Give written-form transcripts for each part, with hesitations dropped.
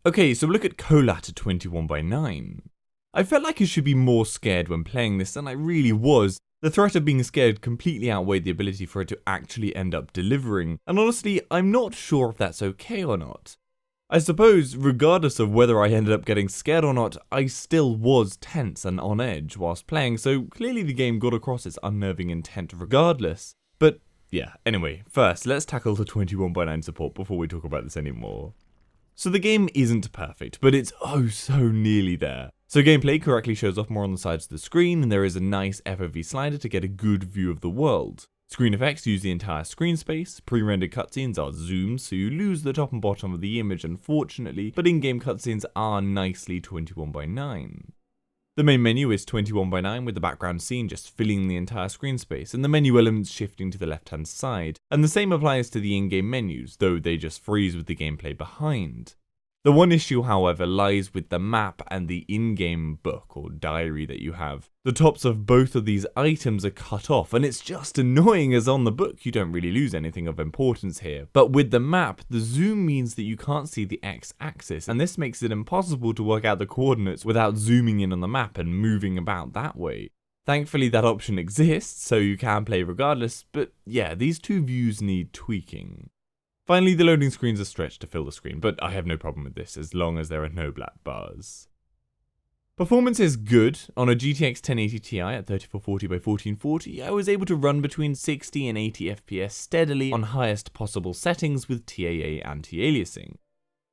Okay, so look at Kholat at 21:9. I felt like I should be more scared when playing this than I really was. The threat of being scared completely outweighed the ability for it to actually end up delivering, and honestly, I'm not sure if that's okay or not. I suppose, regardless of whether I ended up getting scared or not, I still was tense and on edge whilst playing, so clearly the game got across its unnerving intent regardless. But yeah, anyway, first let's tackle the 21:9 support before we talk about this anymore. So the game isn't perfect, but it's oh so nearly there. So gameplay correctly shows off more on the sides of the screen, and there is a nice FOV slider to get a good view of the world. Screen effects use the entire screen space, pre-rendered cutscenes are zoomed so you lose the top and bottom of the image unfortunately, but in-game cutscenes are nicely 21:9. The main menu is 21:9 with the background scene just filling the entire screen space and the menu elements shifting to the left hand side, and the same applies to the in-game menus, though they just freeze with the gameplay behind. The one issue, however, lies with the map and the in-game book or diary that you have. The tops of both of these items are cut off, and it's just annoying as on the book you don't really lose anything of importance here. But with the map, the zoom means that you can't see the x-axis, and this makes it impossible to work out the coordinates without zooming in on the map and moving about that way. Thankfully that option exists, so you can play regardless, but yeah, these two views need tweaking. Finally, the loading screens are stretched to fill the screen, but I have no problem with this as long as there are no black bars. Performance is good. On a GTX 1080 Ti at 3440x1440, I was able to run between 60 and 80 FPS steadily on highest possible settings with TAA anti-aliasing.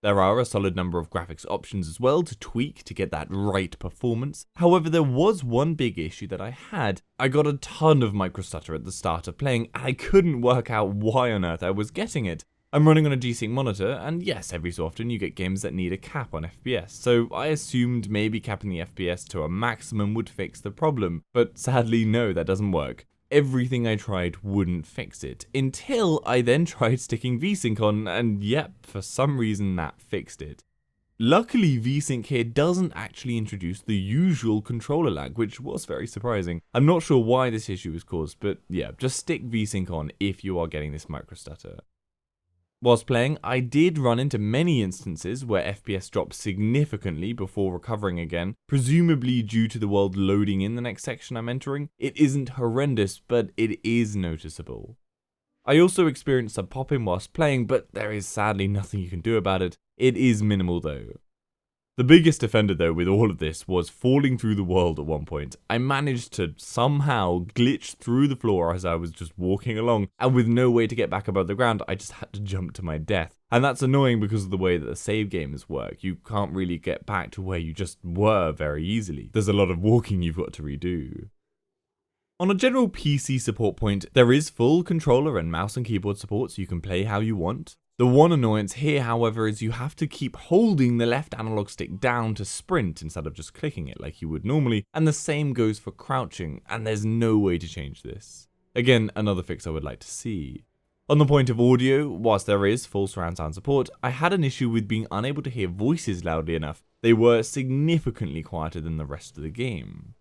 There are a solid number of graphics options as well to tweak to get that right performance. However, there was one big issue that I had. I got a ton of microstutter at the start of playing, and I couldn't work out why on earth I was getting it. I'm running on a G-Sync monitor, and yes, every so often you get games that need a cap on FPS, so I assumed maybe capping the FPS to a maximum would fix the problem, but sadly no, that doesn't work. Everything I tried wouldn't fix it, until I then tried sticking VSync on, and yep, for some reason that fixed it. Luckily, VSync here doesn't actually introduce the usual controller lag, which was very surprising. I'm not sure why this issue was caused, but yeah, just stick VSync on if you are getting this microstutter. Whilst playing, I did run into many instances where FPS dropped significantly before recovering again, presumably due to the world loading in the next section I'm entering. It isn't horrendous, but it is noticeable. I also experienced some popping whilst playing, but there is sadly nothing you can do about it. It is minimal though. The biggest offender though with all of this was falling through the world at one point. I managed to somehow glitch through the floor as I was just walking along, and with no way to get back above the ground, I just had to jump to my death. And that's annoying because of the way that the save games work. You can't really get back to where you just were very easily. There's a lot of walking you've got to redo. On a general PC support point, there is full controller and mouse and keyboard support so you can play how you want. The one annoyance here, however, is you have to keep holding the left analog stick down to sprint instead of just clicking it like you would normally, and the same goes for crouching, and there's no way to change this. Again, another fix I would like to see. On the point of audio, whilst there is full surround sound support, I had an issue with being unable to hear voices loudly enough. They were significantly quieter than the rest of the game.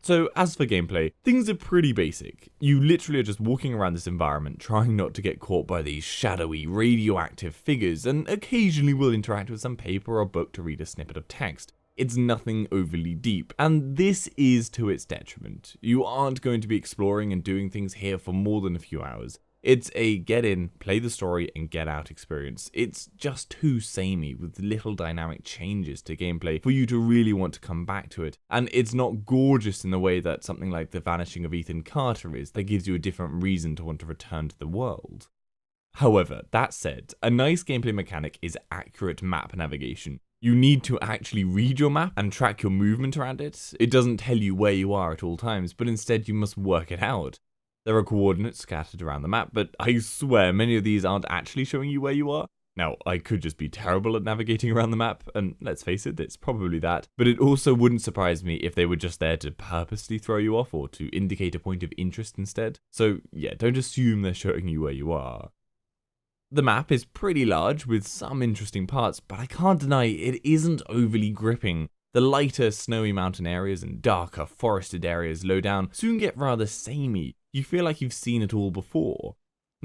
So as for gameplay, things are pretty basic. You literally are just walking around this environment trying not to get caught by these shadowy, radioactive figures, and occasionally will interact with some paper or book to read a snippet of text. It's nothing overly deep, and this is to its detriment. You aren't going to be exploring and doing things here for more than a few hours. It's a get in, play the story, and get out experience. It's just too samey with little dynamic changes to gameplay for you to really want to come back to it. And it's not gorgeous in the way that something like The Vanishing of Ethan Carter is, that gives you a different reason to want to return to the world. However, that said, a nice gameplay mechanic is accurate map navigation. You need to actually read your map and track your movement around it. It doesn't tell you where you are at all times, but instead you must work it out. There are coordinates scattered around the map, but I swear many of these aren't actually showing you where you are. Now, I could just be terrible at navigating around the map, and let's face it, it's probably that, but it also wouldn't surprise me if they were just there to purposely throw you off or to indicate a point of interest instead. So yeah, don't assume they're showing you where you are. The map is pretty large with some interesting parts, but I can't deny it isn't overly gripping. The lighter, snowy mountain areas and darker, forested areas low down soon get rather samey. You feel like you've seen it all before.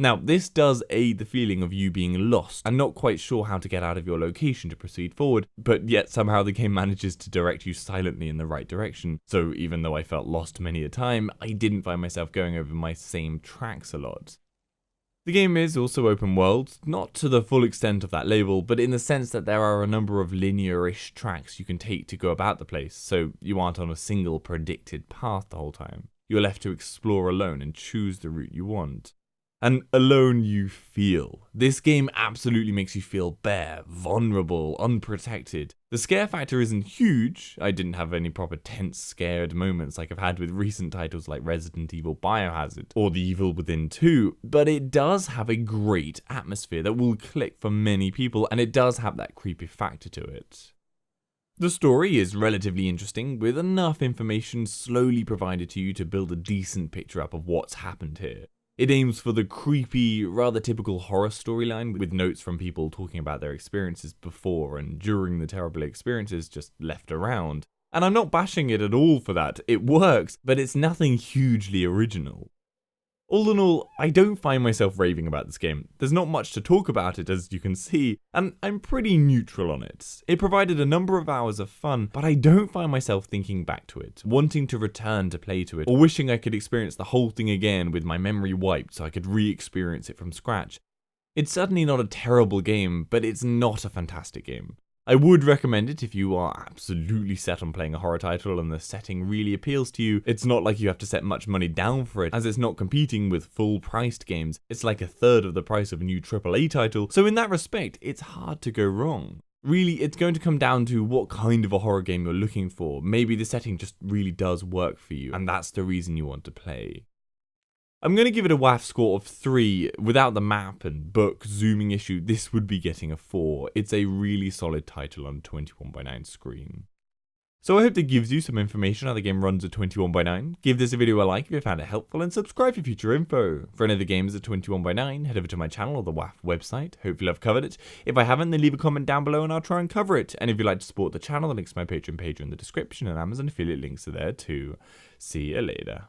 Now, this does aid the feeling of you being lost and not quite sure how to get out of your location to proceed forward, but yet somehow the game manages to direct you silently in the right direction. So even though I felt lost many a time, I didn't find myself going over my same tracks a lot. The game is also open world, not to the full extent of that label, but in the sense that there are a number of linear-ish tracks you can take to go about the place, so you aren't on a single predicted path the whole time. You're left to explore alone and choose the route you want. And alone you feel. This game absolutely makes you feel bare, vulnerable, unprotected. The scare factor isn't huge. I didn't have any proper tense, scared moments like I've had with recent titles like Resident Evil Biohazard or The Evil Within 2, but it does have a great atmosphere that will click for many people, and it does have that creepy factor to it. The story is relatively interesting, with enough information slowly provided to you to build a decent picture up of what's happened here. It aims for the creepy, rather typical horror storyline with notes from people talking about their experiences before and during the terrible experiences just left around. And I'm not bashing it at all for that, it works, but it's nothing hugely original. All in all, I don't find myself raving about this game. There's not much to talk about it, as you can see, and I'm pretty neutral on it. It provided a number of hours of fun, but I don't find myself thinking back to it, wanting to return to play to it, or wishing I could experience the whole thing again with my memory wiped so I could re-experience it from scratch. It's certainly not a terrible game, but it's not a fantastic game. I would recommend it if you are absolutely set on playing a horror title and the setting really appeals to you. It's not like you have to set much money down for it, as it's not competing with full-priced games. It's like a third of the price of a new AAA title, so in that respect, it's hard to go wrong. Really, it's going to come down to what kind of a horror game you're looking for. Maybe the setting just really does work for you, and that's the reason you want to play. I'm going to give it a WAF score of 3. Without the map and book zooming issue, this would be getting a 4. It's a really solid title on a 21:9 screen. So I hope that gives you some information how the game runs at 21:9. Give this video a like if you found it helpful, and subscribe for future info. For any other games at 21:9, head over to my channel or the WAF website. Hopefully I've covered it. If I haven't, then leave a comment down below and I'll try and cover it. And if you'd like to support the channel, the links to my Patreon page are in the description, and Amazon affiliate links are there too. See you later.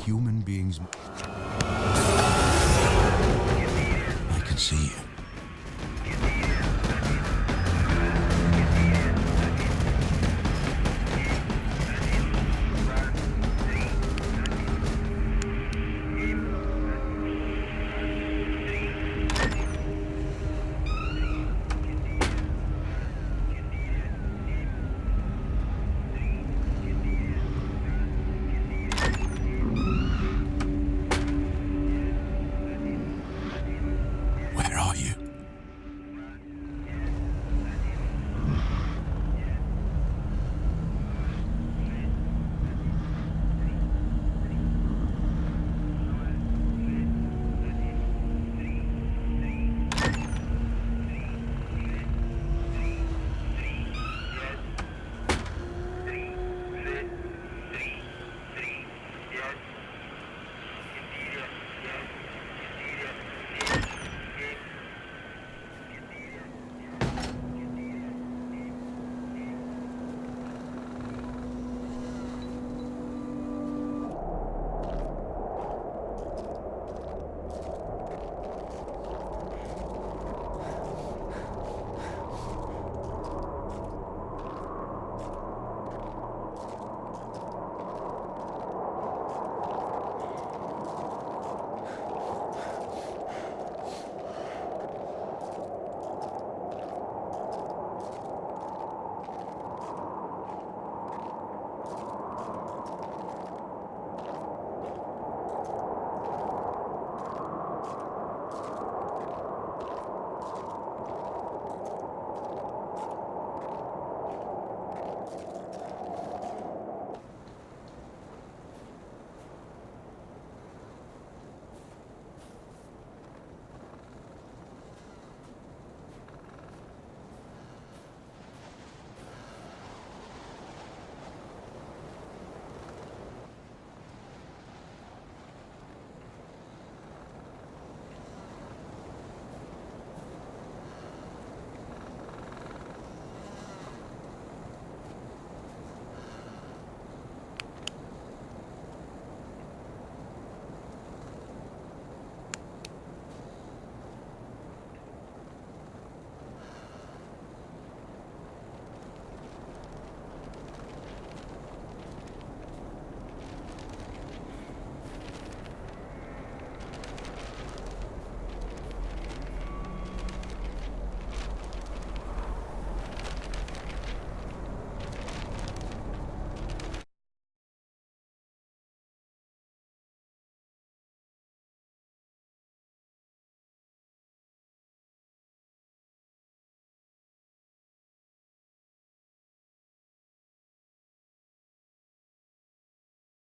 Human beings. I can see you.